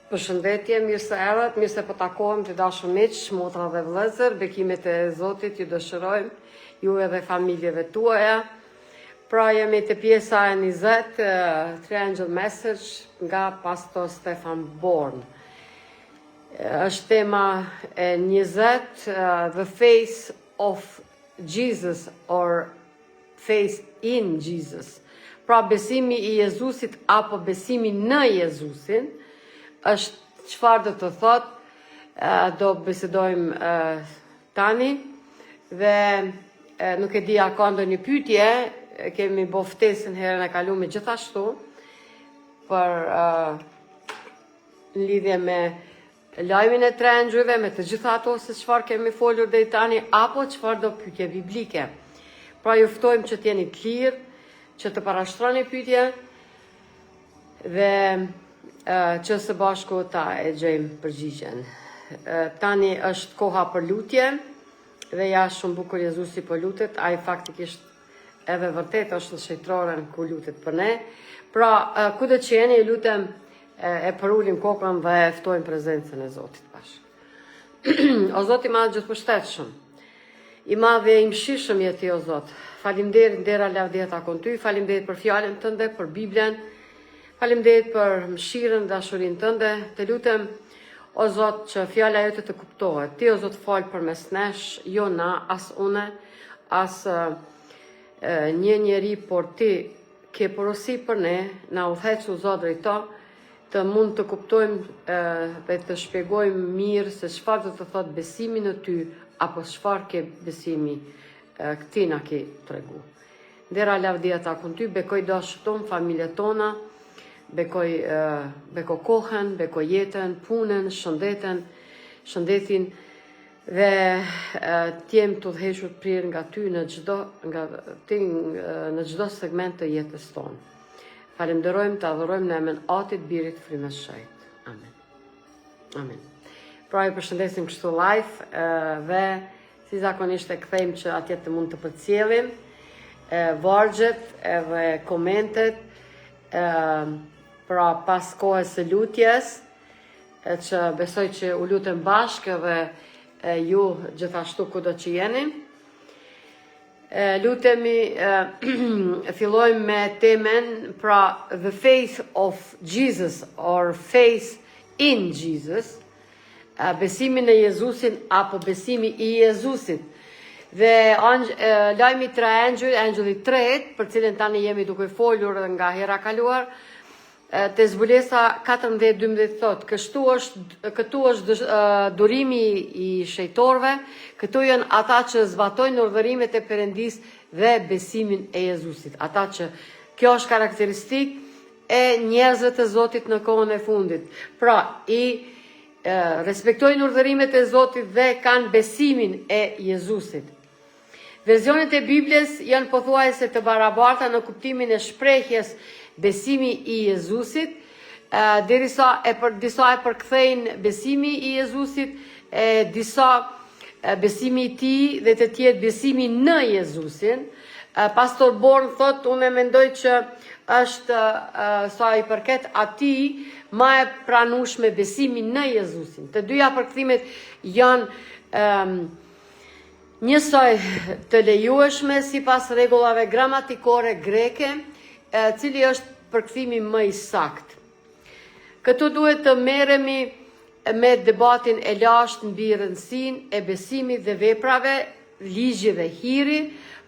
Përshëndetje, mirë se erdhët, mirë se po takohem të dashur miq, motra dhe vëllezër, bekimet e Zotit ju dëshirojmë, ju edhe familjeve tuaja. Pra jemi të pjesa e 20, Triangle Message nga Pastor Stefan Born. Është tema e 20, The Face of Jesus or Faith in Jesus. Pra besimi i Jezusit apo besimi në Jezusin, është çfarë do të thot, do bisedojmë tani dhe nuk e di a ka ndonjë pyetje, kemi bo ftesën herën e kaluar gjithashtu për në lidhje me lajmin e trengjëve, me të gjitha ato se çfarë kemi folur deri tani apo çfarë do pyetje biblike. Pra ju ftojmë që t'jeni të lirë, që të parashtroni pyetje dhe që së bashku ta e gjejmë përgjigjen. Tani është koha për lutje dhe ja shumë bukur Jezusi po lutet, ai faktikisht edhe vërtet është shejtroren ku lutet për ne. Pra, kudo që jeni, lutem e përulim kokën dhe ftojmë prezencën e Zotit bashkë. O Zot i madh gjithëpërshtetshëm, i madh dhe i mshirshëm je ti o Zot. Faleminderit ndera lavdia takon ty, faleminderit për fjalën tënde, për Biblën. Faleminderit për mëshirën, dashurinë tënde. Të lutem, o Zot, që fjala jote të kuptohet. Ti o Zot fal përmes nesh, jo na, as une, as një njeri, por ti ke porosi për ne, na udhëheq o Zot drejto, të mund të kuptojmë dhe të shpjegojmë mirë se çfarë do të thot besimi në ty, apo çfarë ke besimi këti na ke tregu. Ndera lavdia takon ty, bekoj dashur ton, familjet tona, beko kohën, beko jetën, punën, shëndetin dhe t'jem të udhëhequr prirë nga ty në çdo segment të jetës tonë. Falenderojmë, të adhurojmë në emrin Atit, Birit, Frymës Shejt. Amen. Amen. Pra ju përshëndesim kështu live dhe si zakonisht e kthejmë që atje të mund të përcjellim vargjet edhe komentet pra pas kohës së lutjes, që besoj që u lutem bashkë dhe ju gjithashtu kudo që jeni. Lutemi, fillojmë me temen, pra the faith of Jesus or faith in Jesus, besimi në Jezusin apo besimi i Jezusit. Dhe lajmi 3, angjulli 3, për cilën tani jemi duke folur nga hera kaluar, te Zbulesa 14:12 thot, këtu është durimi i shejtorëve, këtu janë ata që zbatojnë urdhërimet e Perëndis dhe besimin e Jezusit. Ata që kjo është karakteristik e njerëzve të Zotit në kohën e fundit. Pra, respektojnë urdhërimet e Zotit dhe kanë besimin e Jezusit. Verzionet e Biblës janë pothuajse të barabarta në kuptimin e shprehjes besimi i Jezusit, derisa disa e përkthejnë besimi i Jezusit, disa besimi i tij dhe të tjerë besimi në Jezusin. Pastor Born thot, unë mendoj që është sa i përket atij ma e pranueshme besimi në Jezusin. Të dyja përkthimet janë njësoj të lejueshme sipas rregullave gramatikore greke, cili është përkthimi më i saktë. Këtu duhet të merremi me debatin e lashtë mbi rëndësinë e besimit dhe veprave, ligji dhe hiri.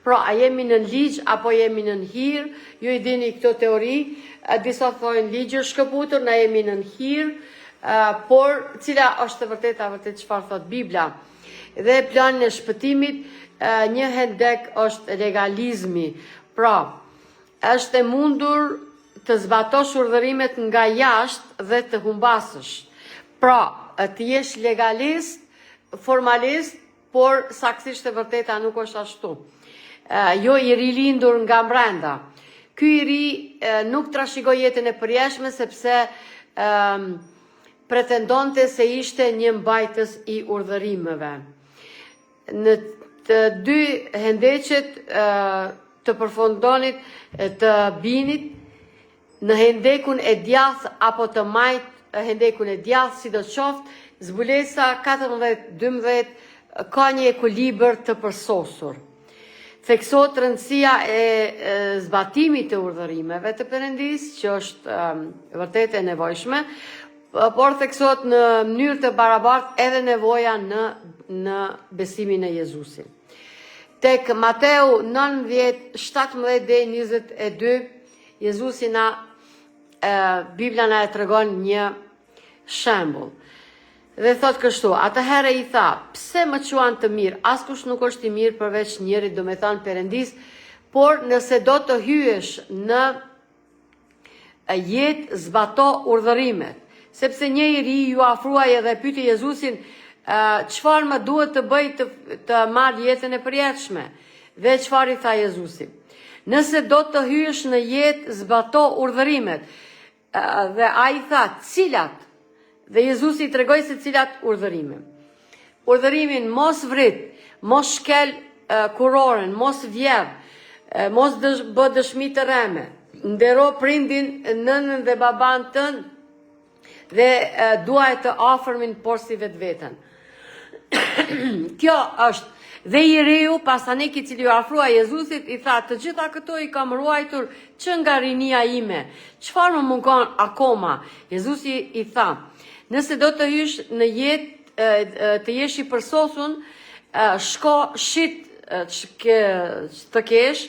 Pra, a jemi në ligj apo jemi në hir? Ju i dini këto teori, disa thojnë ligji është shkëputur, na jemi në hir, por cila është vërtet çfarë thot Bibla. Dhe planin e shpëtimit, një hendek është legalizmi. Pra, është e mundur të zbatosh urdhërimet nga jashtë dhe të humbasësh. Pra, të jesh legalist, formalist, por saktësisht e vërteta nuk është ashtu. Jo i rilindur nga brenda. Ky i ri nuk trashëgoi jetën e përjashme sepse pretendonte se ishte një mbajtës i urdhërimeve. Në të dy hendeqet të përfundonit të binit, në hendekun e djathtë apo të majt hendekun e djathtë, si do qoftë, Zbulesa 14-12 ka një ekuilibër të përsosur. Theksohet rëndësia e zbatimit të urdhërimeve të Perëndis, që është vërtet e nevojshme, por theksohet në mënyrë të barabartë edhe nevoja në besimin e Jezusit. Tek Mateu 19:17-22, Jezusi Biblia na e tregon një shembull. Dhe thot kështu, atëherë i tha, pse më quan të mirë, askush nuk është i mirë përveç njërit, do me thënë Perëndis, por nëse do të hyesh në jetë, zbato urdhërimet. Sepse një i ri ju afruaj edhe pyeti Jezusin, çfarë më duhet të bëj të marr jetën e përjetshme? Dhe çfarë i tha Jezusi? Nëse do të hyesh në jetë, zbato urdhërimet. Dhe ai tha, cilat? Dhe Jezusi i tregoi se cilat urdhërime. Urdhërimin mos vrit, mos shkel kuroren, mos vjedh, mos bë dëshmi të rreme, ndero prindin, nënën dhe baban tënd, dhe duaj të afërmin por si vetveten. Kjo është. Dhe i riu, pasanik i cili u afrua Jezusit, i tha, të gjitha këto i kam ruajtur që nga rinia ime. Çfarë më mungon akoma? Jezusi i tha, nëse do të hysh në jetë, të jesh i përsosun, shko shit të kesh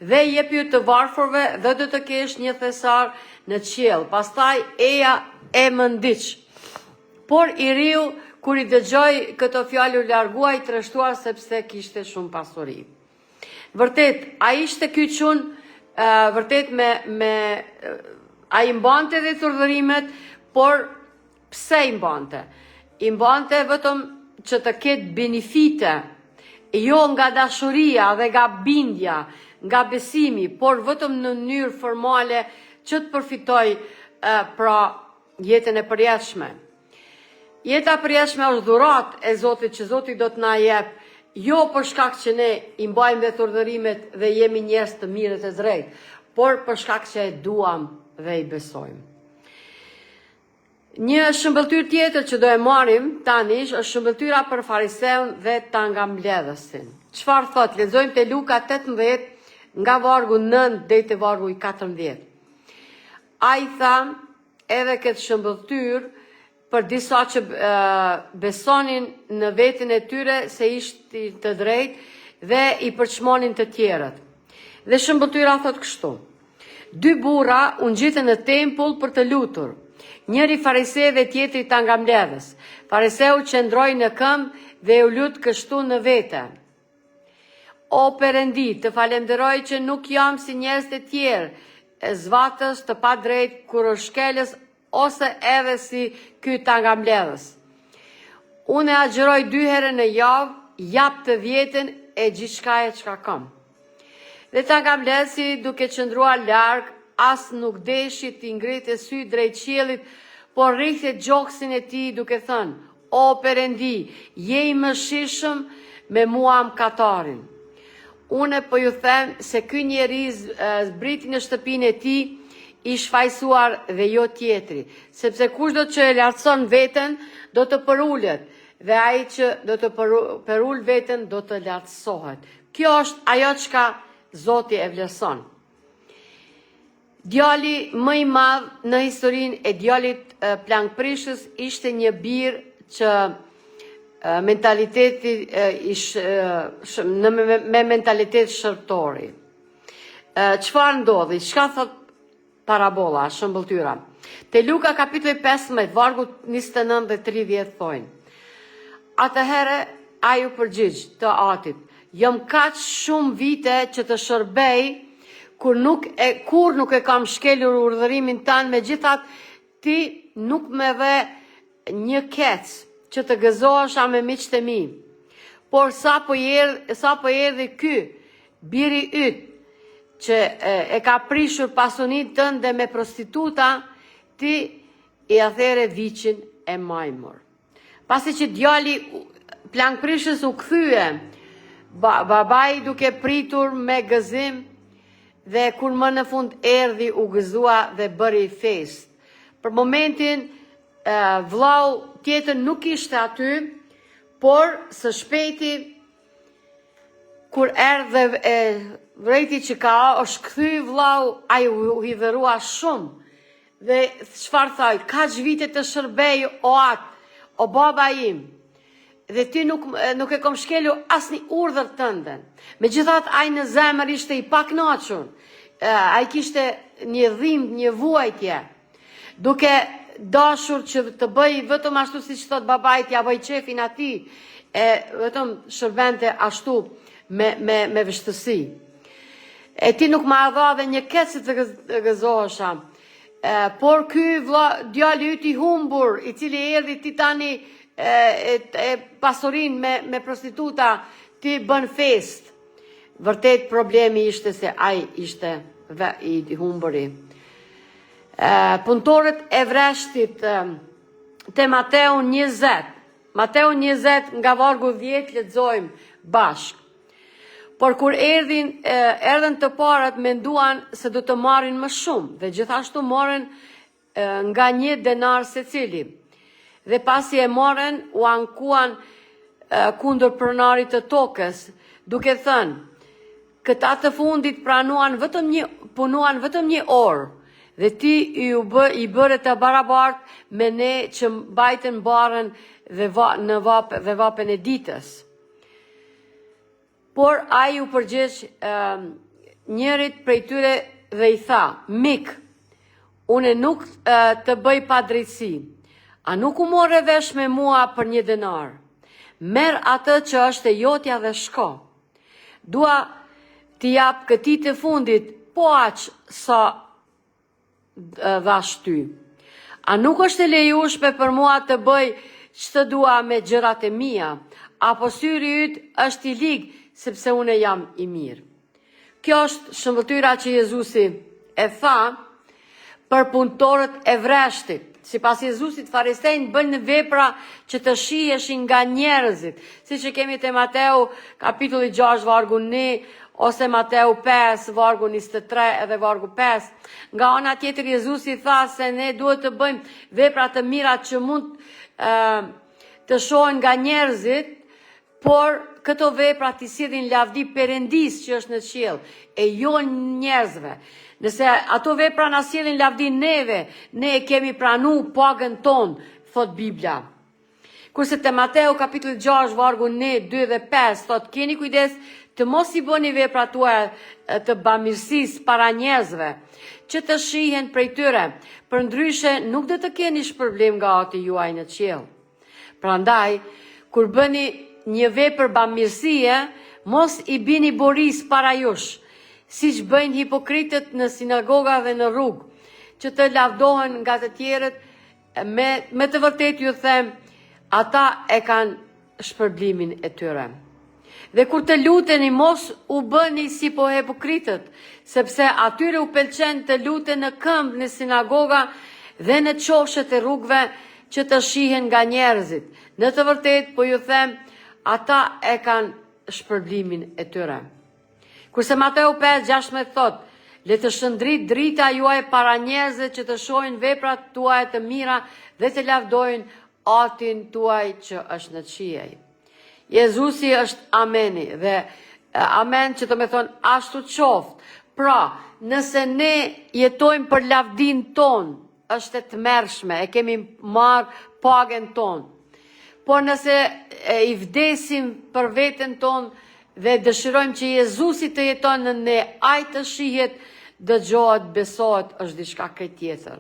dhe jepi të varfërve dhe do të kesh një thesar në qiell. Pastaj eja e më ndiq. Por i riu, kur i dëgjoi këto fjalë, u larguai treshtuar sepse kishte shumë pasuri. Vërtet, ai ishte ky çun, vërtet ai mbante dhe urdhërimet, por pse i mbante? I mbante vetëm që të ketë benefite, jo nga dashuria dhe nga bindja, nga besimi, por vetëm në mënyrë formale që të përfitoj pra jetën e përjetshme. Jeta e përjetshme është dhuratë e Zotit që Zoti do të na jep, jo për shkak që ne i mbajmë vetë urdhërimet dhe jemi njerëz të mirë të drejtë, por për shkak që e duam dhe i besojmë. Një shëmbëltyr tjetër që do e marrim tani është shëmbëltyra për fariseun dhe tangamledhësin. Çfarë thot? Lexojmë te Luka 18 nga vargu 9 deri te vargu 14. Ai tha edhe këtë shëmbëltyr për disa që besonin në veten e tyre se ishte të drejtë dhe i përçmonin të tjerët. Dhe shëmbëtyra thot kështu: dy burra u ngjitën në tempull për të lutur. Njëri fariseu dhe tjetri tangamledhës. Fariseu qëndroi në këmbë dhe u lut kështu në vete: O Perëndi, të falenderoj që nuk jam si njerëz të tjerë, e zvatës, të padrejtë, kurrëshkelës, ose edhe si ky tangamledhës. Unë agjëroj 2 herë në javë, jap të 10 e gjithçkaje çka kam. Dhe tangamledhësi, duke qëndruar larg, as nuk deshi t'i ngrite sy drejt qiellit, por rrihte gjoksin e tij duke thënë: O Perëndi, je i mëshirshëm me mua mëkatarin. Unë po ju them se ky njeri zbriti në shtëpinë e tij i shfaqsuar dhe jo tjetri, sepse kushdo që e lartëson veten do të përulet, dhe ai që do të përul veten do të lartësohet. Kjo është ajo çka Zoti e vlerëson. Djali më i madh në historinë e djalit plankprishës ishte një bir që me mentalitet shërtori. Çfarë ndodhi? Çka thot parabola, shëmbëltyra? Te Luka kapitulli 15, vargu 29 dhe 30 thonë: Atëherë ai u përgjigj të atit: Jam kaq shumë vite që të shërbej, kur nuk e kam shkelur urdhërimin tanë, megjithatë ti nuk më dhe një kec që të gëzohesha me miqtë e mi. Por sa po erdhi ky biri yt që e ka prishur pasuninë tënde me prostituta, ti i athere viçin e majmur. Pasi që djali plankprishës u kthye, babai duke pritur me gëzim, dhe kur më në fund erdhi u gëzua dhe bëri fest. Për momentin vllau tjetër nuk ishte aty, por së shpejti kur erdhe vrejti që ka është kthy vllau, ai u hidhërua shumë. Dhe çfarë thaj, kaq vite të shërbej o atë, o baba im. Dhe ti nuk e kom shkelu asnjë urdhër tënden. Megjithatë ai në zemër ishte i pakënaqur. Ai kishte një dhimbje, një vuajtje. Duke dashur që të bëj vetëm ashtu siç thot babai, t'ja bëj çefin atij, vetëm shërbente ashtu me vështësi. E ti nuk ma dha dhe një kecë të gëzohesha. Por ky djali yt i humbur, i cili erdhi ti tani pasurin me prostituta, ti bën fest. Vërtet problemi ishte se ai ishte i humburi. Punëtorët e vreshtit te Mateu 20. Mateu 20 nga vargu 10 lexojmë bashk. Por kur erdhen të parët, menduan se do të marrin më shumë, dhe gjithashtu morën nga 1 denar secili. Dhe pasi e morën, u ankuan kundër pronarit të tokës, duke thënë, këta të fundit punuan vetëm një orë, dhe ti i bëre të barabartë me ne që mbajtën barën dhe vapen e ditës. Por ai u përgjigj njërit prej tyre dhe i tha, mik, une nuk të bëj pa drejtësi, a nuk u more vesh me mua për 1 denar? Merr atë që është e jotja dhe shko. Dua t'i jap këtij të fundit, po aq sa dhash ty. A nuk është e lejueshme për mua të bëj ç'të dua me gjërat e mia, apo syri yt është i ligë sepse unë jam i mirë? Kjo është shëmbëtyra që Jezusi e tha për punëtorët e vreshtit. Sipas Jezusit, farisejnë bën vepra që të shiheshin nga njerëzit, siç e kemi te Mateu kapitulli 6 vargu 1, ose Mateu 5 vargu 23 edhe vargu 5. Nga ana tjetër Jezusi tha se ne duhet të bëjmë vepra të mira që mund të shohen nga njerëzit, por këto vepra t'i sillin lavdi Perëndis që është në qiell, e jo njerëzve. Nëse ato vepra na sillin lavdi neve, ne e kemi pranu pagën ton, thot Biblia. Kurse te Mateu kapitulli 6 vargu 1, 2 dhe 5 thot, keni kujdes të mos i bëni veprat tuaja të bamirësisë para njerëzve, që të shihen prej tyre, përndryshe nuk do të keni shpërblim nga Ati juaj në qiell. Prandaj, kur bëni një vepër bamirësie, mos i bini boris para jush, siç bëjnë hipokritët në sinagoga dhe në rrugë, që të lavdohen nga të tjerët, me të vërtet ju them, ata e kanë shpërblimin e tyre. Dhe kur të luteni, mos u bëni si po hipokritët, sepse atyre u pëlqen të luten në këmbë në sinagoga dhe në qoshet e rrugëve që të shihen nga njerëzit. Në të vërtet, po ju them, ata e kanë shpërblimin e tyre. Kurse Mateu 5:16 thot, le të shëndrit drita juaj para njerëzve që të shohin veprat tuaja të mira dhe të lavdojnë Atin tuaj që është në qiell. Jezusi është ameni dhe amen që të me thonë ashtu qoftë. Pra, nëse ne jetojmë për lavdin ton, është e tmerrshme, e kemi marrë pagën ton. Por nëse i vdesim për veten ton dhe dëshirojmë që Jezusi të jeton në ne, ai të shihet, dëgjohet, besohet, është diçka krejt tjetër.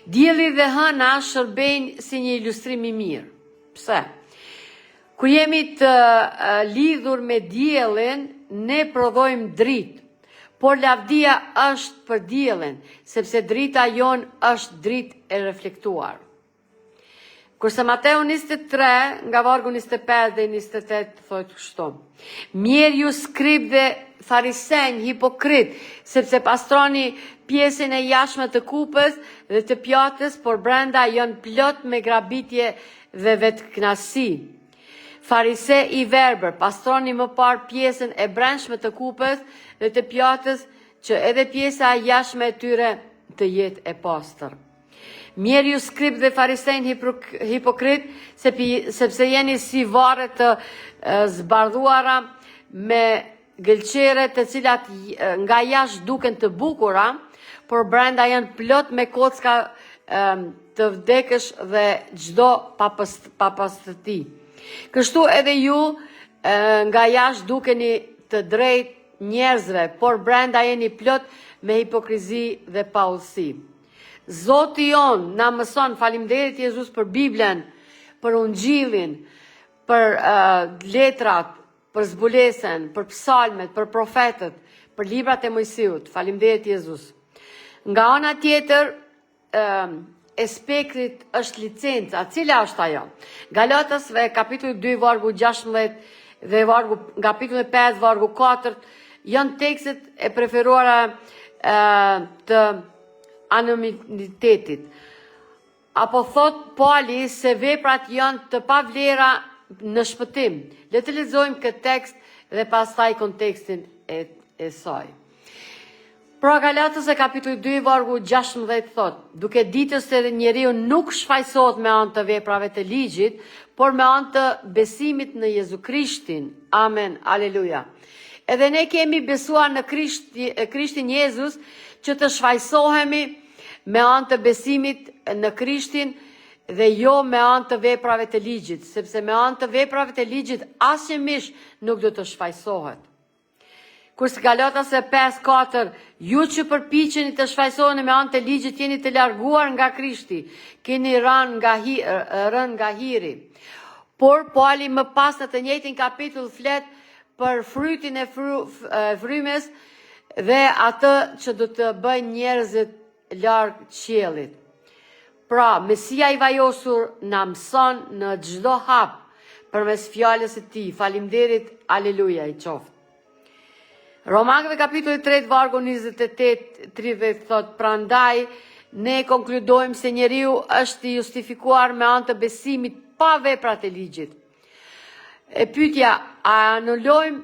Dielli dhe hëna shërbejnë si një ilustrim i mirë. Pse? Kur jemi të lidhur me diellin, ne prodhojmë dritë, por lavdia është për diellin, sepse drita jon është dritë e reflektuar. Kurse Mateu 23, nga vargu 25 dhe 28, thotë kështu. Mirë ju skrib dhe farisenj, hipokrit, sepse pastroni pjesën e jashtme të kupës dhe të pjatës, por brenda janë plot me grabitje dhe vetkënaqësi. Farise i verbër, pastroni më parë pjesën e brendshme të kupës dhe të pjatës, që edhe pjesa e jashtme e tyre të jetë e pastër. Mjeri ju skrip dhe farisejnë hipokrit, sepse jeni si varre të zbardhuara me gëlqere të cilat nga jashtë duken të bukura, por brenda janë plot me kocka të vdekësh dhe çdo papastërti. Kështu edhe ju nga jashtë dukeni të drejtë njerëzve, por brenda jeni plot me hipokrizi dhe paullsi. Zoti jon na mëson, faleminderit Jezus për Biblen, për Ungjillin, për letrat, për zbulesen, për psalmet, për profetët, për librat e Mojsiut. Faleminderit Jezus. Nga ana tjetër, aspektit është licenca. Cila është ajo? Galatasve kapitulli 2 vargu 16 dhe kapitulli 5 vargu 4 janë tekstet e preferuara të anonimitetit. Apo thot Pali se veprat janë të pavlera në shpëtim. Le të lexojmë këtë tekst dhe pastaj kontekstin e saj. Pra Galatës e kapitulli 2 vargu 16 thot, duke ditur se njeriu nuk shfaqsohet me anë të veprave të ligjit, por me anë të besimit në Jezu Krishtin. Amen. Aleluja. Edhe ne kemi besuar në Krishtin Jezus që të shfaqsohemi me anë të besimit në Krishtin dhe jo me anë të veprave të ligjit, sepse me anë të veprave të ligjit asnjëmish nuk do të shfaqsohet. Kurse Galatas 5:4, ju që përpiqeni të shfaqsoheni me anë të ligjit jeni të larguar nga Krishti, keni rënë nga hiri. Por Pali më pas në të njëjtin kapitull flet për frytin e frymës dhe atë që do të bëjnë njerëzit larg qiellit. Pra, Mesia i vajosur na mëson në çdo hap përmes fjalës së tij. Faleminderit, aleluja i qoftë. Romakëve kapitulli 3 vargu 28-30 thot, prandaj ne konkludojmë se njeriu është i justifikuar me anë të besimit pa veprat e ligjit. E pyetja, a anulojmë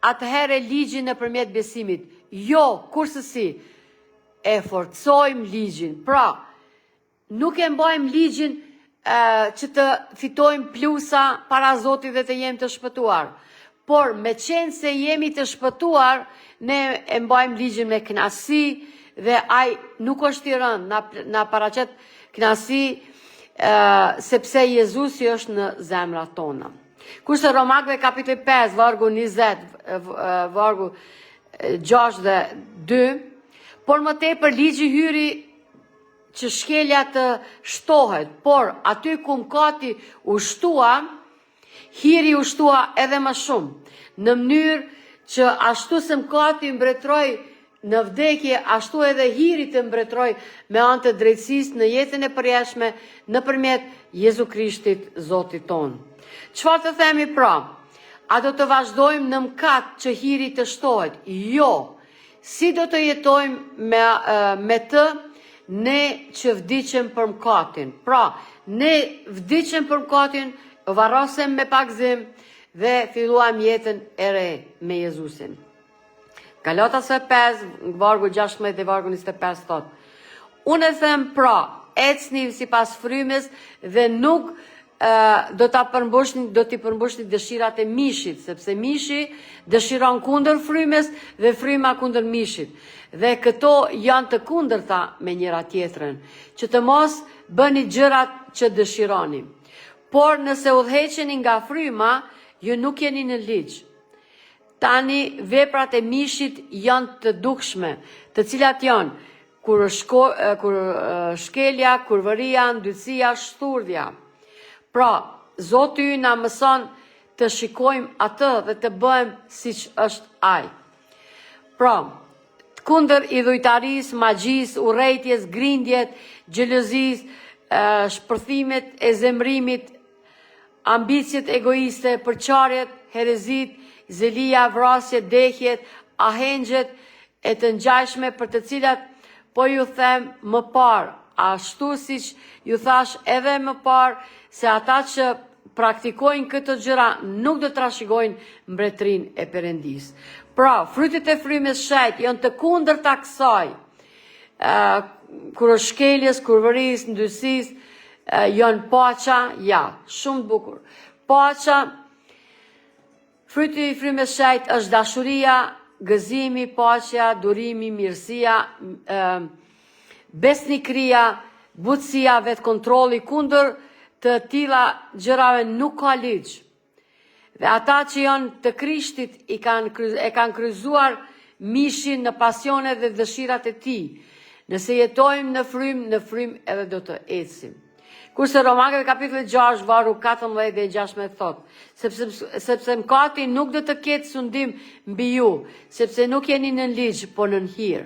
atëherë ligjin nëpërmjet besimit? Jo, kurse si, e forcojmë ligjin. Pra, nuk e mbajmë ligjin që të fitojmë plusa para Zotit dhe të jemi të shpëtuar. Por me qenë se jemi të shpëtuar, ne e mbajmë ligjin me kënaqësi dhe ai nuk është i rënd, na paraqet kënaqësi sepse Jezusi është në zemrat tona. Kurse Romakëve kapitulli 5 vargu 20, vargu 6 dhe 2, por më tepër ligji hyri që shkelja të shtohet, por aty ku mkati u shtua, hiri u shtua edhe më shumë, në mënyrë që ashtu se mkati mbretroi në vdekje, ashtu edhe hiri të mbretroi me anë të drejtësisë në jetën e përjetshme nëpërmjet Jezu Krishtit Zotit ton. Çfarë të themi pra? A do të vazhdojmë në mkat që hiri të shtohet? Jo. Si do të jetojmë me të ne që vdiqem për mkatin? Pra, ne vdiqem për mkatin, varrosem me pak gzim dhe filluam jetën e re me Jezusin. Galatas 5, vargu 16 dhe vargu 25 thot, unë e them pra, ecni sipas frymës dhe nuk do t'i përmbushni dëshirat e mishit, sepse mishi dëshiron kundër frymës dhe fryma kundër mishit. Dhe këto janë të kundërta me njëra tjetrën, që të mos bëni gjërat që dëshironi. Por nëse udhëheqeni nga fryma, ju nuk jeni në ligj. Tani veprat e mishit janë të dukshme, të cilat janë kur shkelja, kurvëria, ndytësia, shturvja. Pra, Zoti na mëson të shikojmë atë dhe të bëjmë siç është ai. Pra, kundër idhujtarisë, magjisë, urrejtjes, grindjet, xhelozisë, shpërthimet e zemrimit, ambicjet egoiste, përçarjet, herezit, zelia, vrasjet, dehjet, ahengjet e të ngjashme për të cilat po ju them më parë, ashtu siç ju thash edhe më parë, se ata që praktikojnë këtë gjëra nuk do të trashëgojnë mbretërinë e Perëndisë. Pra, frytet e frymës shajt janë të kundërta kësaj. kur është shkeljes, kurvëris, ndyrësis, janë pacha, ja, shumë të bukur. Pacha, fryti i frymës shajt është dashuria, gëzimi, paqja, durimi, mirësia, besnikëria, butësia, vetë kontroli, kundër të tilla gjërave nuk ka ligj. Dhe ata që janë të Krishtit e kanë kryzuar mishin në pasionet dhe dëshirat e tij. Nëse jetojmë në frym edhe do të ecim. Kurse Romakëve kapitulli 6, vargu 14 dhe 16 thot, sepse mkati nuk do të ketë sundim mbi ju, sepse nuk jeni në ligj, po në hir.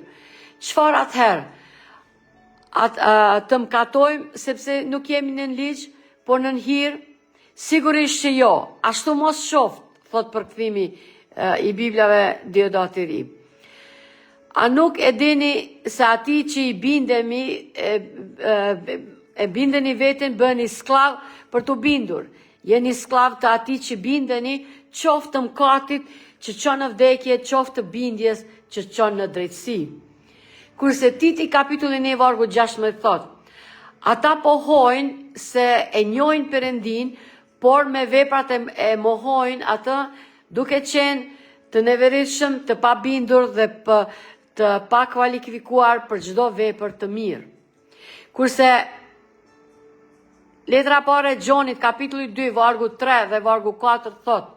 Çfarë atëherë? Të mkatojmë sepse nuk jemi në ligj, po në hir? Sigurisht që jo, ashtu mos shoft, thot përkthimi i Bibliave Diodati i Ri. A nuk e dini se ati që i bindemi, e bindeni veten bëni sklav për të bindur. Jeni sklav të ati që bindeni, qoftë të mkatit që çon në vdekje, qoftë të bindjes që çon në drejtësi. Kurse Titi kapitulli 1 vargu 16 thot, ata pohojnë se e njohin Perëndin, por me veprat e mohojnë atë, duke qenë të neveritshëm, të pabindur dhe të pa kualifikuar për çdo vepër të mirë. Kurse letra pare Gjonit, kapitulli 2, vargu 3 dhe vargu 4 thot,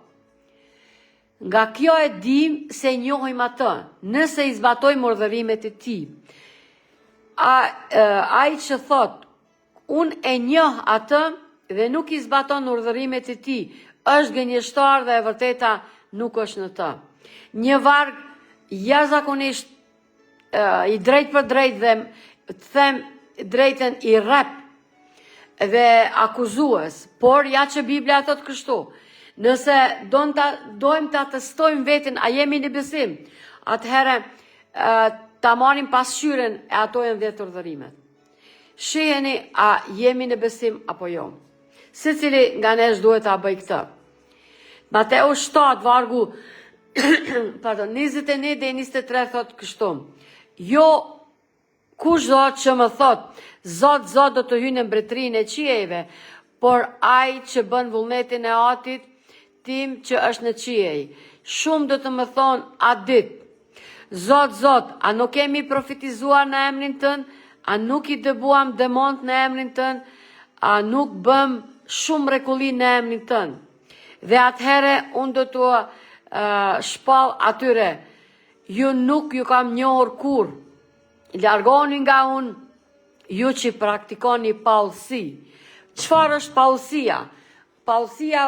nga kjo e dim se njohim atë, nëse i zbatojmë urdhërimet e tij. Ai që thot, unë e njoh atë dhe nuk i zbaton urdhërimet e tij, është gënjeshtar dhe e vërteta nuk është në të. Një varg jashtëzakonisht i drejt për drejt dhe të them drejtën i rrep dhe akuzues, por ja që Biblia thot kështu. Nëse dojmë ta testojmë veten, a jemi në besim, atëherë ta marrim pasqyren e ato janë 10 urdhërimet. Shiheni a jemi në besim apo jo. Secili nga nesh duhet ta bëj këtë. Mateu 7 vargu 21 dhe 23 thot kështu. Jo kush do që më thot, Zot, Zot do të hyjë në mbretërinë e qiejve, por ai që bën vullnetin e Atit tim që është në qiej. Shumë do të më thonë atë ditë, Zot, Zot, a nuk kemi profetizuar në emrin tënd? A nuk i dëbuam demont në emrin tënd? A nuk bëm shumë mrekulli në emrin tënd? Dhe atëherë unë do të shpall atyre, ju nuk ju kam njohur kur, largoni nga unë, ju që praktikoni paullsi. Çfarë është paullsia? Paullsia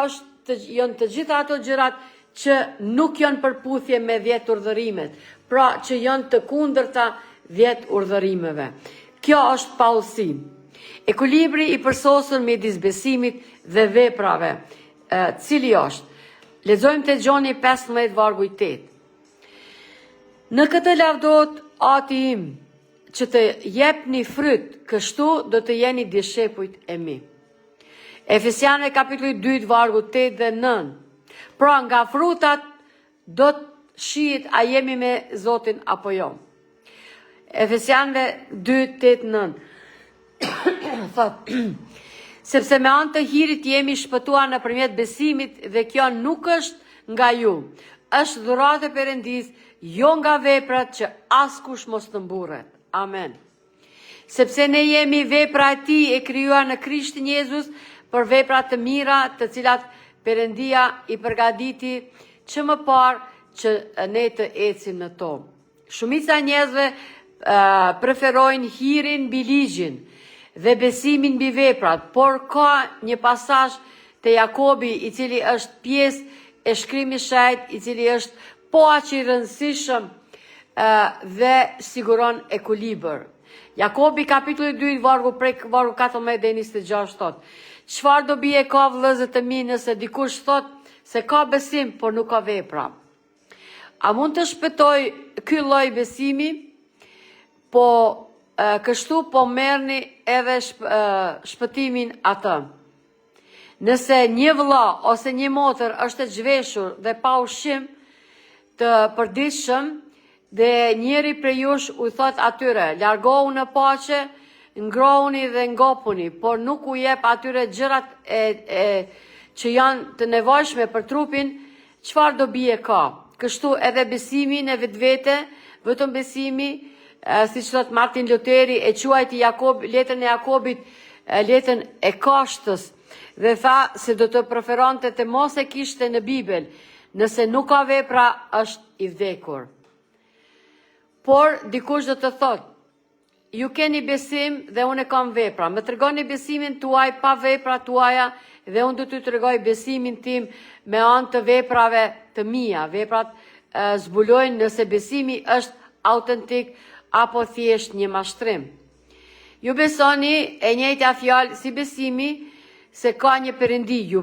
janë të gjitha ato gjërat që nuk janë përputhje me 10 urdhërimet, pra që janë të kundërta 10 urdhërimeve. Kjo është paullsi. Ekuilibri i përsosur midis besimit dhe veprave, cili është. Lexojmë te Gjoni 15 vargu 8. Në këtë lavdot Ati im, që të jepni fryt, kështu do të jeni dishepujt e mi. Efesianëve kapitulli 2 vargu 8 dhe 9. Pra nga frutat do të shihet a jemi me Zotin apo jo. Efesianëve 2, 8, 9. Thot, sepse me anë të hirit jemi shpëtuar nëpërmjet besimit dhe kjo nuk është nga ju, është dhuratë e Perëndis, jo nga veprat që askush mos të mburret. Amen. Sepse ne jemi vepra e tij e krijuar në Krishtin Jezus për vepra të mira, të cilat Perëndia i përgatiti që më parë që ne të ecim në to. Shumica njerëzve preferojnë hirin mbi ligjin dhe besimin mbi veprat, por ka një pasazh te Jakobi i cili është pjesë e shkrimit shajt, i cili është po aq i rëndësishëm dhe siguron ekuilibër. Jakobi kapitulli 2 vargu 14 dhe 26 thot, çfarë dobi e ka vëllezër të mi nëse dikush thot se ka besim por nuk ka vepra? A mund të shpëtoj ky lloj besimi? Po kështu po merrni edhe shpëtimin atë. Nëse një vëlla ose një motër është e zhveshur dhe pa ushqim të përditshëm, Dhe njeri prej jush u thot atyre, largohu në paqe, ngrohuni dhe ngopuni, por nuk u jep atyre gjërat që janë të nevojshme për trupin, çfarë do bie ka. Kështu edhe besimi në vetvete, vetëm besimi, siç thot Martin Luteri, e quajti letrën e Jakobit, letrën e kashtës, dhe tha se do të preferonte të mos e kishte në Bibel, nëse nuk ka vepra është i vdekur. Por dikush do të thot, ju keni besim dhe unë e kam vepra. Më tregoni besimin tuaj pa vepra tuaja dhe unë do t'ju tregoj besimin tim me anë të veprave të mia. Veprat zbulojnë nëse besimi është autentik apo thjesht një mashtrim. Ju besoni e njëjta fjalë si besimi se ka një perëndi, ju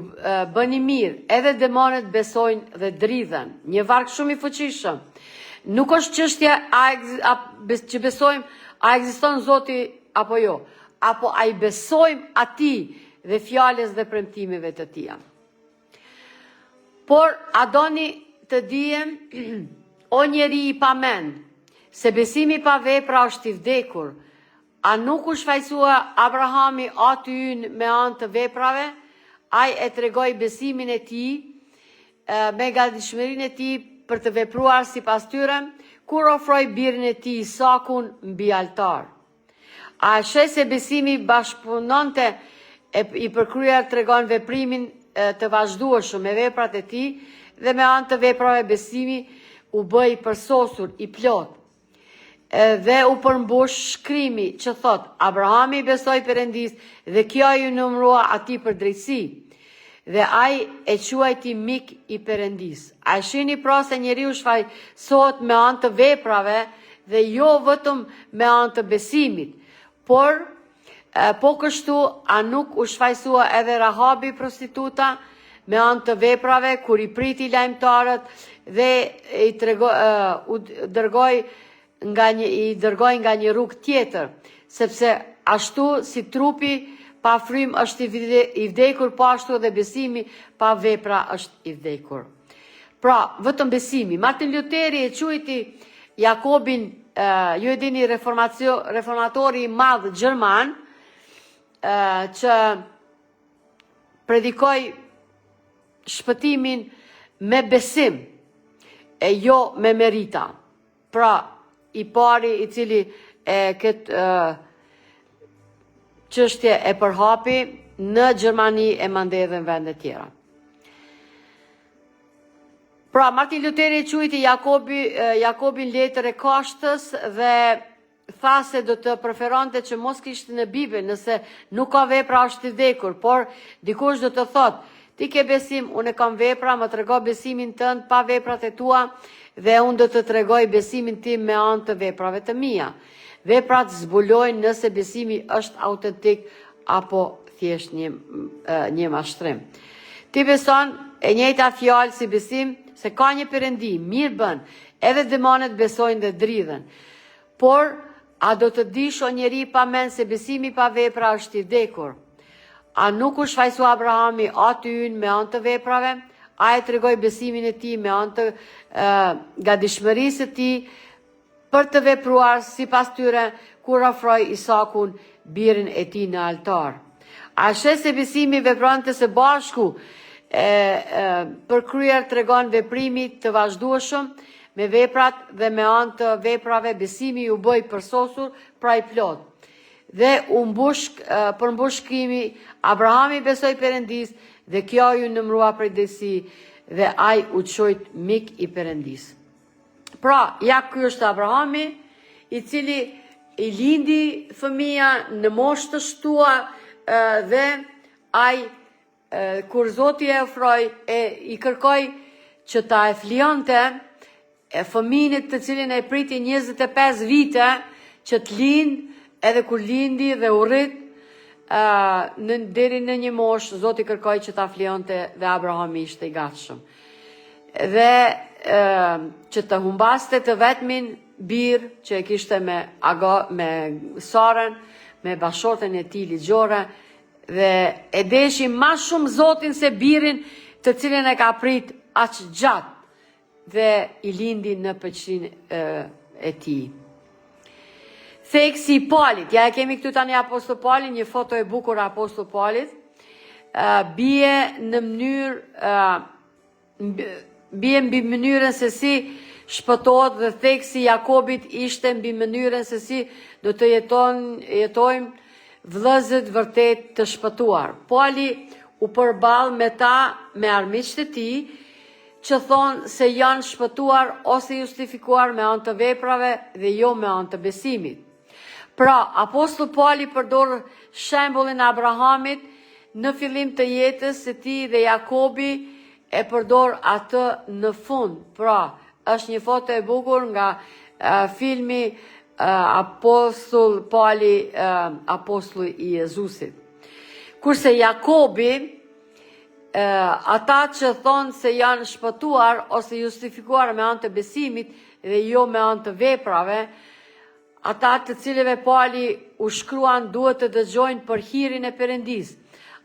bëni mirë, edhe demonët besojnë dhe dridhen. Një varg shumë i fuqishëm. Nuk është çështja që besojmë a ekziston Zoti apo jo, apo a i besojmë atij dhe fjalës dhe premtimeve të tija. Por a doni të dijem, o njeri i pa mend, se besimi pa vepra është i vdekur, a nuk u shfaqsua Abrahami aty ynë me anë të veprave, ai e tregoi besimin e tij me gatishmërinë e tij për të vepruar sipas tyre, kur ofroi birin e tij Isakun mbi altar. A sheh se besimi bashkëpunonte i përkryer tregon veprimin të vazhdueshëm me veprat e tij dhe me anë të veprave besimi u bë i përsosur, i plot. Dhe u përmbush shkrimi që thot, Abrahami besoi Perëndis dhe kjo ju numërua atij për drejtësi. Dhe ai e quajti mik i Perëndis. A shihni pra se njeriu shfaqsohet me anë të veprave dhe jo vetëm me anë të besimit. Por po kështu a nuk u shfaqsua edhe Rahabi prostituta me anë të veprave kur i priti lajmtarët dhe u dërgoi nga një rrugë tjetër, sepse ashtu si trupi pa frym është i vdekur, po ashtu dhe besimi pa vepra është i vdekur. Pra, vetëm besimi. Martin Luteri e quajti Jakobin, ju e dini reformatori i madh gjerman, që predikoi shpëtimin me besim, e jo me merita. Pra, i pari i cili këtë çështje e përhapi në Gjermani e mandej dhe në vende tjera. Pra, Martin Luteri e quajti Jakobin letër e kashtës dhe tha se do të preferonte që mos kishte në Bibël, nëse nuk ka vepra është i vdekur, por dikush do të thotë, ti ke besim, unë e kam vepra, më trego besimin tënd pa veprat e tua dhe unë do të tregoj besimin tim me anë të veprave të mia. Veprat zbulojnë nëse besimi është autentik apo thjesht një mashtrim. Ti beson e njëjta fjalë si besim se ka një Perëndi, mirë bën, edhe demonët besojnë dhe dridhen. Por a do të dish o njeri pa mend se besimi pa vepra është i vdekur? A nuk u shfaqsua Abrahami aty ynë me anë të veprave? A e tregoi besimin e tij me anë të gatishmërisë së tij për të vepruar sipas tyre kur ofroi Isakun birin e tij në altar. A sheh se besimi vepronte së bashku përkryer tregon veprimi të vazhdueshëm me veprat dhe me anë të veprave besimi u bë i përsosur, pra i plot. Dhe përmbushkimi Abrahami besoi Perëndis dhe kjo ju numërua për drejtësi dhe ai u quajt mik i Perëndis. Pra, ja ky është Abrahami, i cili i lindi fëmia në moshë të shtua dhe ai kur Zoti e ofroi i kërkoi që ta e flionte fëmijën të cilin e priti 25 vite që të lind edhe kur lindi dhe u rrit deri në një moshë, Zoti kërkoi që ta flionte dhe Abrahami ishte i gatshëm. Dhe që të humbaste të vetmin bir që e kishte me Sarën, me bashortën e tij ligjore, dhe e deshi ma shumë Zotin se birin të cilin e ka prit aq gjatë. dhe i lindi në pëqrin e tij. Theksi i Paulit, ja e kemi këtu tani Apostol Paulin, një foto e bukur Apostol Paulit, bie në mbi mënyrën se si shpëtohet, dhe theksi i Jakobit ishte mbi mënyrën se si do të jetojmë vëllezërit vërtet të shpëtuar. Pauli u përball me ta, me armiqtë e tij, që thonë se janë shpëtuar ose justifikuar me anë të veprave dhe jo me anë të besimit. Pra, Apostol Pauli përdor shembullin e Abrahamit në fillim të jetës së tij dhe Jakobi e përdor atë në fund. Pra, është një foto e bukur nga filmi Apostol Pauli, apostulli i Jezusit. Kurse Jakobi, ata që thonë se janë shpëtuar ose justifikuar me anë të besimit dhe jo me anë të veprave, ata të cilëve Pauli u shkruan duhet të dëgjojnë për hirin e Perëndis.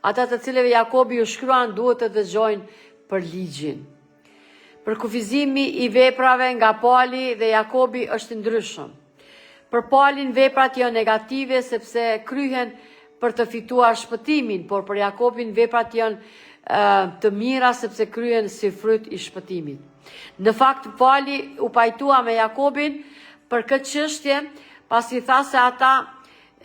Ata të cilëve Jakobi u shkruan duhet të dëgjojnë për ligjin. Përkufizimi i veprave nga Pauli dhe Jakobi është ndryshëm. Për Paulin veprat janë negative sepse kryhen për të fituar shpëtimin, por për Jakobin veprat janë të mira sepse kryen si fryt i shpëtimit. Në fakt, Pauli u pajtua me Jakobin për këtë çështje, pasi tha se ata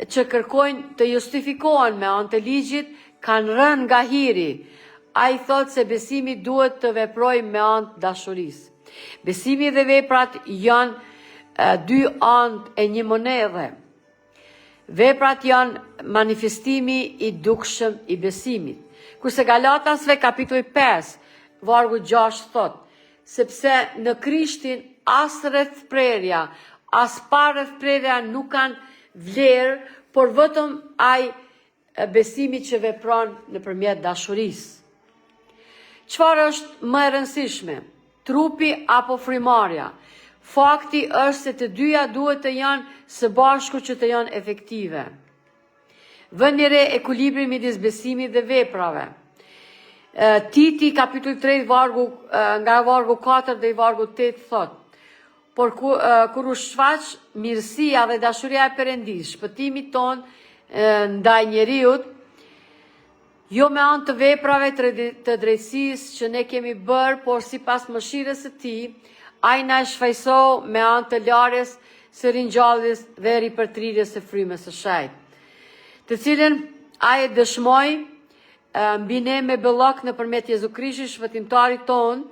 që kërkojnë të justifikohen me anë të ligjit kanë rënë nga hiri. Ai thot se besimi duhet të veprojë me anë të dashurisë. Besimi dhe veprat janë dy anë e një monedhe. Veprat janë manifestimi i dukshëm i besimit. Kurse Galatasve kapitulli 5, vargu 6 thot, sepse në Krishtin as rrethprerja, as pa rrethprerja nuk kanë vlerë, por vetëm ai besimi që vepron nëpërmjet dashurisë. Çfarë është më e rëndësishme? Trupi apo frymarrja? Fakti është se të dyja duhet të janë së bashku që të janë efektive. Vëni re ekuilibrin midis besimit dhe veprave. Titi kapitulli 3 nga vargu 4 dhe i vargu 8 thot: por kur u shfaq mirësia dhe dashuria e Perëndis, shpëtimi ton ndaj njeriut, jo me anë të veprave të drejtësisë që ne kemi bërë, por sipas mëshirës së tij, ai na shfaqsoi me anë të larjes së ringjalljes dhe ripërtrirjes së frymës së shejt, të cilën ai dëshmoi mbi ne me bellok nëpërmjet Jezu Krishtit, shpëtimtarit ton,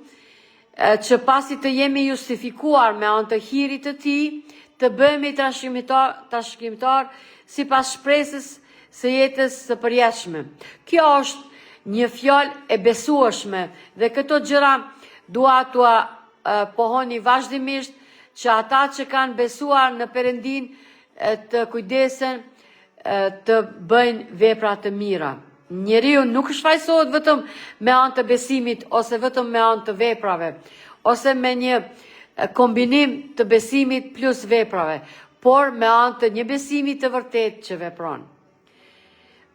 që pasi të jemi justifikuar me anë të hirit të tij, të bëhemi trashëgimtar sipas shpresës së jetës së përjetshme. Kjo është një fjalë e besueshme dhe këto gjëra dua t'ua pohoni vazhdimisht, që ata që kanë besuar në Perëndin të kujdesen të bëjnë vepra të mira. Njeriu nuk shfaqsohet vetëm me anë të besimit ose vetëm me anë të veprave, ose me një kombinim të besimit plus veprave, por me anë të një besimi të vërtet që vepron.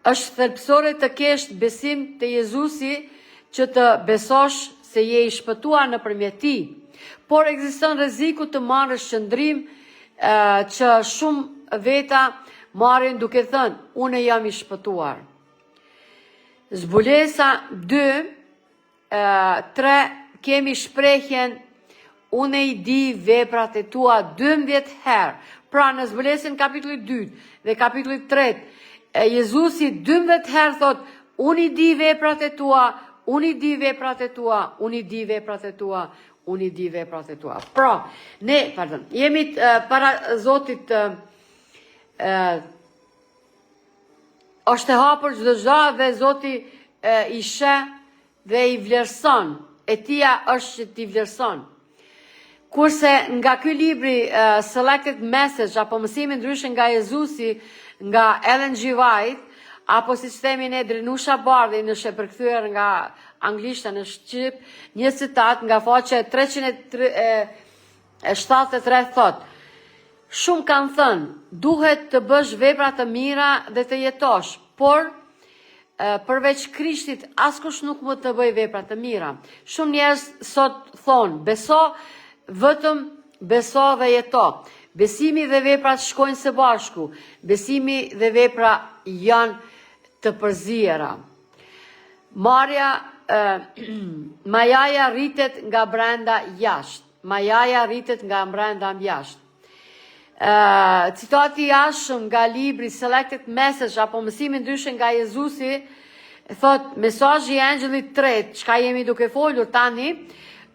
Është thelbësore të kesh besim të Jezusi, që të besosh se je i shpëtuar nëpërmjet tij, por ekziston rreziku të marrësh qëndrim që shumë veta marrin duke thënë unë jam i shpëtuar. Zbulesa 2:3 kemi shprehjen unë i di veprat e tua 12 herë. Pra në zbulesën kapitulli 2 dhe kapitulli 3, Jezusi 12 herë thot unë i di veprat e tua, unë i di veprat e tua, unë i di veprat e tua, unë i di veprat e tua. Pra, ne, jemi para Zotit, është e hapur çdo gjë dhe Zoti i sheh dhe i vlerëson. E tia është që ti vlerëson. Kurse nga ky libri Selected Message apo mësimi ndryshëm nga Jezusi, nga Ellen G. White, apo si themi ne Drenusha Bardhi, nëse përkthyer nga anglishta në shqip, një citat nga faqe 373 thot: shumë kanë thënë, duhet të bësh vepra të mira dhe të jetosh, por përveç Krishtit, askush nuk mund të bëj vepra të mira. Shumë njerëz sot thonë, beso, vetëm beso dhe jeto. Besimi dhe veprat shkojnë së bashku. Besimi dhe vepra janë të përzijera. Majaja rritet nga brenda jashtë. Majaja rritet nga brenda jashtë. Citati jashtëm nga libri Selected Message apo mësimi ndryshe nga Jezusi, thot mesazhi i Angjëllit tret, çka jemi duke folur tani,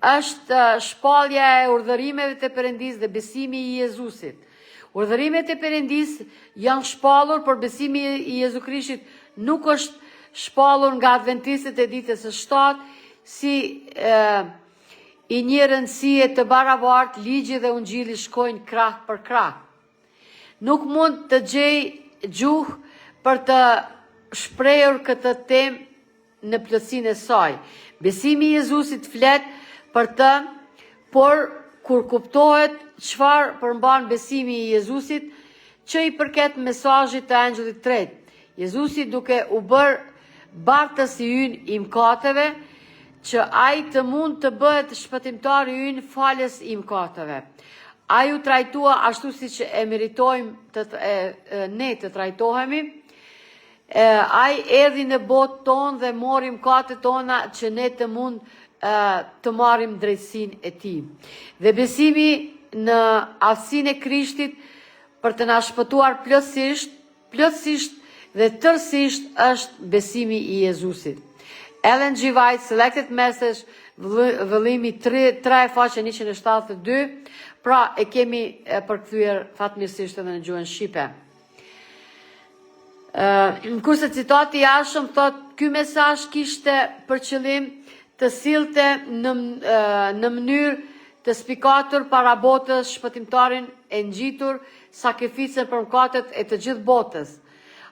është shpallja e urdhërimeve të Perëndisë dhe besimi i Jezusit. Urdhërimet e Perëndisë janë shpallur, por besimi i Jezu Krishtit nuk është shpallur nga adventistët e ditës së 7, si i një rëndësie të barabartë, ligji dhe ungjilli shkojnë krah për krah. Nuk mund të gjej gjuhë për të shprehur këtë temë në plotësinë e saj. Besimi i Jezusit flet për të, por kur kuptohet çfarë përmban besimi i Jezusit që i përket mesazhit të Angjëllit tret. Jezusi duke u bërë bartës i ynë i mëkateve, që ai të mund të bëhet shpëtimtari ynë falës i mëkateve. Ai u trajtua ashtu siç e meritojmë ne të trajtohemi. Ai erdhi në botë tonë dhe mori mëkatet tona që ne të mund të marrim drejtësinë e tij. Dhe besimi në aftësinë e Krishtit për të na shpëtuar plotësisht dhe tërësisht është besimi i Jezusit. Ellen G. White, Selected Message, vëllimi 3, faqe 172, pra e kemi përkthyer fatmirësisht edhe në gjuhën shqipe. Kurse citati i jashtëm thot, ky mesazh kishte për qëllim të sillte në mënyrë të spikatur para botës shpëtimtarin e ngjitur, sakrificën për mëkatet e të gjithë botës.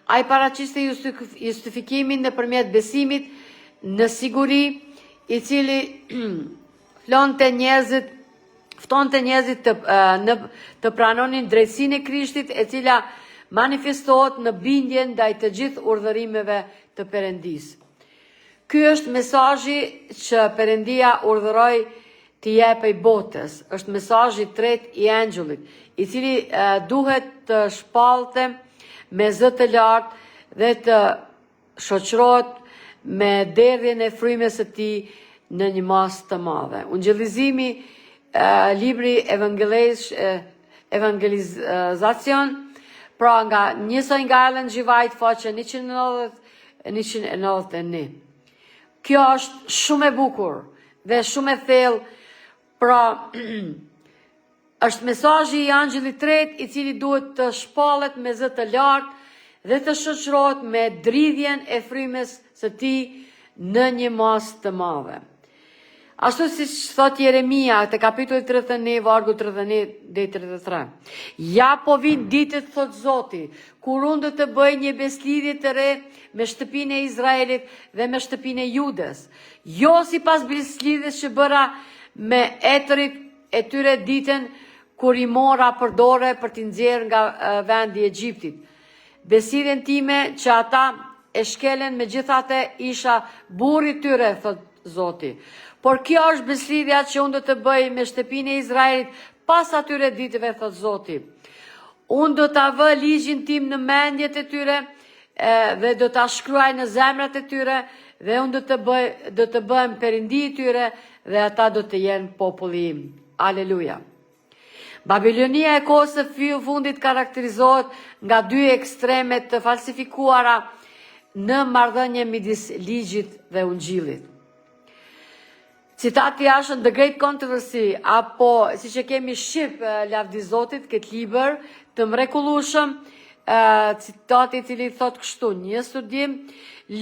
Ai paraqiste justifikimin nëpërmjet besimit në siguri, i cili ftonte njerëzit të pranonin drejtsinë e Krishtit, e cila manifestohet në bindjen ndaj të gjithë urdhërimeve të Perëndisë. Ky është mesazhi që Perëndia urdhëroi të jepej botës. Është mesazhi i tretë i Angjëllit, i cili duhet të shpallte me zë të lartë dhe të shoqërohet me derdhjen e frymës së tij në një masë të madhe. Ungjillizimi, libri Evangelizacion, pra nga njësoj nga Ellen G. White, faqe 191. Kjo është shumë e bukur dhe shumë e thellë, pra është mesazhi i Angjëllit tret, i cili duhet të shpallet me zë të lartë dhe të shoqërohet me dridhjen e frymës së tij në një masë të madhe. Ashtu siç thot Jeremia te kapitulli 31 vargu 31 deri 33. Ja po vin ditët, thot Zoti, kur unë do të bëj një beslidhje të re me shtëpinë e Izraelit dhe me shtëpinë e Judës. Jo sipas beslidhjes që bëra me etërit e tyre ditën kur i mora përdore për t'i nxjerrë nga vendi i Egjiptit. Besidhen time që ata e shkelen, megjithatë isha burri tyre, thot Zoti. Por kjo është beslidhja që unë do të bëj me shtëpinë e Izraelit pas atyre ditëve, thot Zoti. Unë do ta vë ligjin tim në mendjet e tyre dhe do ta shkruaj në zemrat e tyre dhe unë do të bëhem perëndi i tyre dhe ata do të jenë populli im. Aleluja. Babilonia e kohës së fundit karakterizohet nga dy ekstreme të falsifikuara në marrëdhënie midis ligjit dhe ungjillit. Citati është The Great Controversy, apo siç e kemi shqip lavdi Zotit, këtë libër të mrekullueshëm, citati i cili thot kështu: një studim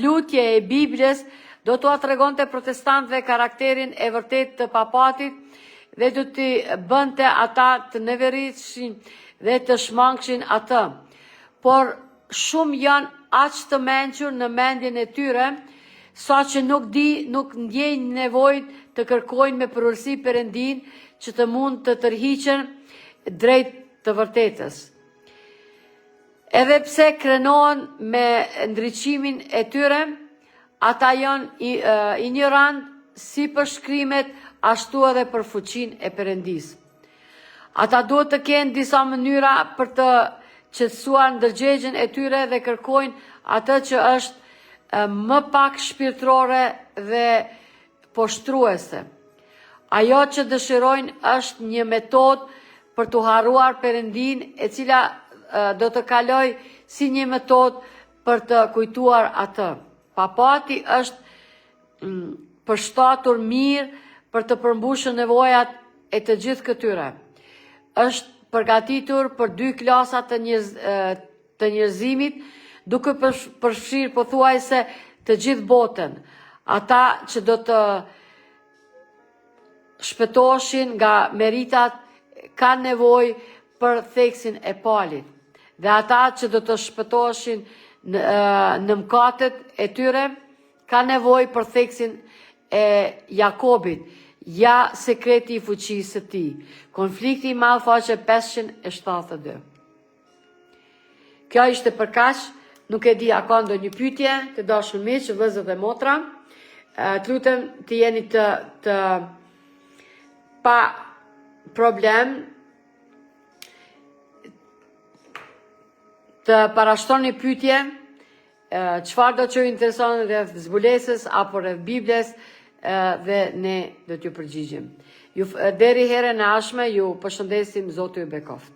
lutje e Biblës do t'ua tregonte protestantëve karakterin e vërtet të papatit dhe do t'i bënte ata të neverishin dhe të shmangshin atë. Por shumë janë aq të mençur në mendjen e tyre, sa që nuk ndjejnë nevojën të kërkojnë me përvërsi Perëndin që të mund të tërhiqen drejt të vërtetës. Edhe pse krenohen me ndriqimin e tyre, ata janë ignorant si për shkrimet, ashtu edhe për fuqin e Perëndis. Ata duhet të kenë disa mënyra për të qetësuar ndërgjegjen e tyre dhe kërkojnë atë që është më pak shpirtërore dhe poshtruese. Ajo që dëshirojnë është një metodë për të harruar Perëndin, e cila do të kaloj si një metodë për të kujtuar atë. Papati është përshtatur mirë për të përmbushur nevojat e të gjithë këtyre. Është përgatitur për 2 klasa të njerëzimit, duke përfshirë pothuajse të gjithë botën. Ata që do të shpëtoshin nga meritat kanë nevojë për theksin e palit. Dhe ata që do të shpëtoshin në mëkatet e tyre kanë nevojë për theksin e Jakobit, ja sekreti i fuqisë së tij. Konflikti i madh, faqe 572. Kjo ishte për kaq. Nuk e di a ka ndonjë pyetje të dashur miq, vëllezër dhe motra. Të lutem të jeni të pa problem të parashtroni pyetje, çfarë do që ju intereson rreth zbulesës apo rreth Biblës, dhe ne do t'ju përgjigjim. Deri herën e ardhshme, ju përshëndesim, Zoti ju bekoft.